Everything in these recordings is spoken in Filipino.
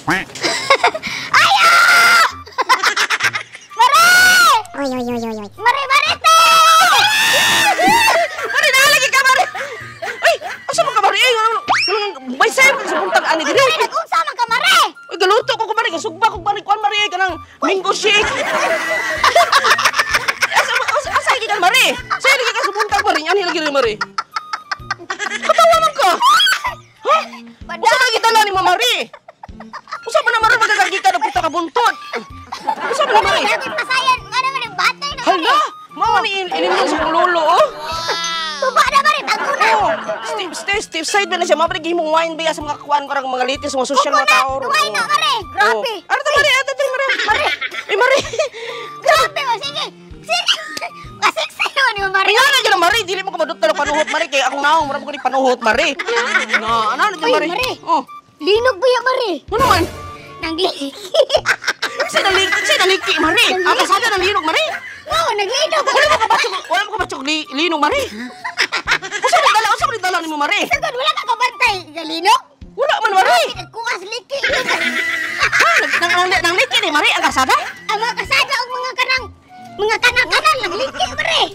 Ayo! Mare! Oy. Mare, te! Mare, nalagi ka, Mare! Ay, asa mo ka, Mare? Ay, may sayo ka sa puntang ani din. Mare, nag-unsa man ka, Mare? Ay, galuto ko, Mare. Kasugba ko, Mare. Kuan, Mare, ka ng mango shake. Asa lagi ka, Mare? Sayo lagi ka sa puntang, Mare. Ani lagi rin, Mare. Katawa man ka. Ha? Usa lagi dala ni Mare? Usa ba na, Mare, magagagi ka ng puta ka buntod? Usa ba na, Mare? Bakit pasayan? Ano man yung batay na, Mare? Hala! Mama ni inimong sa lolo, oh. Tuba na, Mare. Bago na. Oh, Steve side ba na siya? Mabalik himong wine ba sa mga kakuan ko mga litis, mga social mga tao. Tuway na, Mare. Grabe. Ano to, Mare? Ano to, Mare? Mare! Eh, Mare! Grabe mo. Sige. Kasiksi naman yung Mare. Kaya na dyan, Mare. Dili mo ka madot na panuhot, Mare. Kaya akong naong, marami ko ni panuhot, Mare. Ano na dyan, Uy, Mare? Mare. Oh. Linog ba yan, Mare? Ano man? Nangliki. Sa'y naliki, Mare. Ang kasada ng linog, Mare. Oo, naglinog. Wala mo kabatsok linog, Mare. Usa mo dala ni mo, Mare. Sagad, wala ka kabantay. Galinog? Wala man, Mare. Nagkukas liki. Nang liki ni, Mare, ang kasada? Ang mga kasada o mga kanang-kanang lang liki, Mare.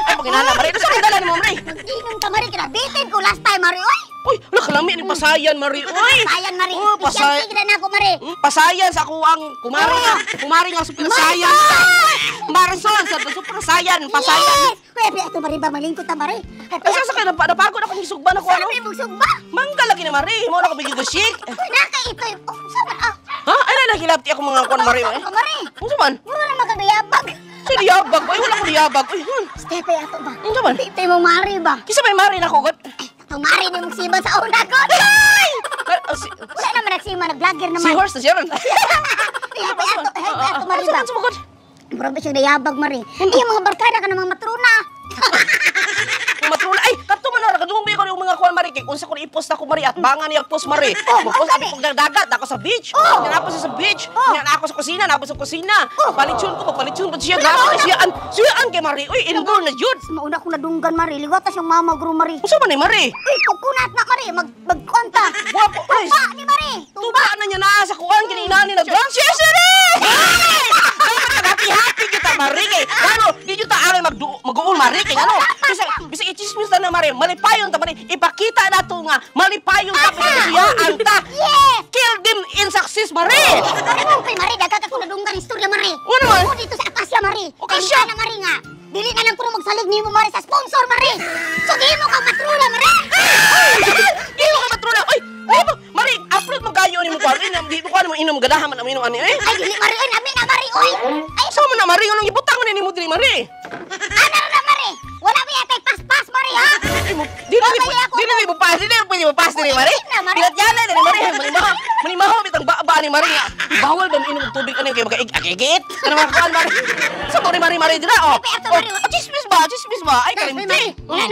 Ay, paginala, Mare. Usa mo dala ni mo, Mare. Mag-inom ka, Mare. Kinabitin ko last time, Mare. Oy! Uy, wala kalami ni pasayan, Mare. Uy! Pasayan, Mare. Oh, pasay. Isang na ako, Mare. Pasayan sa ako ang kumari nga super sayan. Marisol sa super sayan, pasayan. Yes! Uy, api, ato, Mare ba? Malingkot ta, Mare. Ay, sa sakay, napagod ako ng sugban ako, ano? Sabi mong sugba. Mangga lagi na, Mare. Mo na ako bigyan ko shik. Uy, nakaipay. Oh, sama. Ha? Ay, nahilapti ako mga kuwan, Mare. Ako, Mare. Ano man? Mura na magagayabag. Sa liyabag. Ay, wala ko liyabag. Ay, Stepe, ato ba? Ano man? Tipay mo, Mare ba? Kisa may Mare na ko, God. Ang Mare ni mong siba sa una ko. Ay! Wala naman nagsima, nag-vlogger naman. Si Horse na siya ron. Tipay, ato, Mare ba? Ano sumugod? Mura ba siyang nayabag, Mare? Iya, mga barkada ka ng mga matruna. Matrula. Ay, kato man na. Kadungbi ko yung mga kuwan, Mare. Kaya kung sa ko i-post ako, Mare. At bangan niya post, Mare. Mag-post ako pag dagat. Ako sa beach. Yan ako sa beach. Yan ako sa kusina. Ako sa kusina. Palitsyon ko. Palitsyon ko siya. Siyaan kay Mare. Uy, indoor na yun. Mauna ko nadunggan, Mare. Liwatas yung mama, guru, Mare. Usa man ni Mare? Uy, kukunat na, Mare. Magkonta. Wapo, ay. Tuba ni Mare. Tuba na niya na sa kuwan. Kinina ni nag-drunk siya siya happy kita, Mare. Ano, di nyo ta-aray mag-uul, Mare. Kaya ano, bisa i-chismis na, Mare. Malipayon ta, Mare. Ipakita na ito nga. Malipayon ta, pinaguyaan ta. Yes! Kill them in success, Mare. Ano kay Mare? Dagat ako nadunggan istorya, Mare. Ano naman? Ako dito sa Akasya, Mare. Akasya? Kaya na, Mare nga. Dili na lang ko na magsalig ni mo, Mare, sa sponsor, Mare. So, di mo kang matrula, Mare. Di mo ka matrula. Ay, Mare, upload mo kayo ni mo pa. Di mo ka naman inom ganahan man aminom ani. Ay, dili, Mare. Ay, namin na, Mare. Oy. Ay, Sa mo na, Mare. Anong ibutang mo ni mo diri, Mare? ano na, Mare? Wala ba yata pas-pas, Mare, ha? Dili mo pas. Dili mo pwede mo pas diri, Mare. Pilat yana diri, Mare. Manimaho bitang ba ni Mare nga. Bawal ba inom og tubig ani kay magkaigit. Ano man kuan, Mare? Sa mo ni Mare dira, oh. Chismis ba? Ay, kalimti. Wala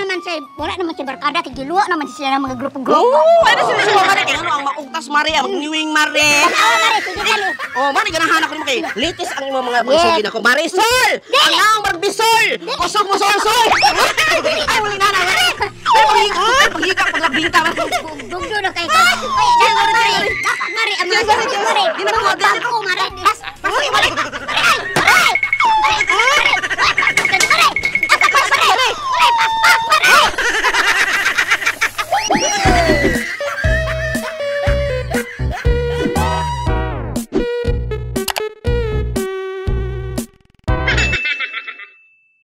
naman siya barkada. Tigiluwa naman sila ng mga grupo-grupo. Oo, ano sila siya, Mare? Kaya ano, ang maugtas, Mare, ang magniwing, Mare. Tanawa, Mare. Sige, dali. Oh, Mare, ganahan ako ni mo kay litis ang imong mga pagsugin ako. Marisol! Ang naong magbisol! Kusog mo, sol! Ay, wala na, Mare. Paghika, Mare. Gugdo na kayo. Ay, Mare. Mare, ang mga Mare. Di na ko,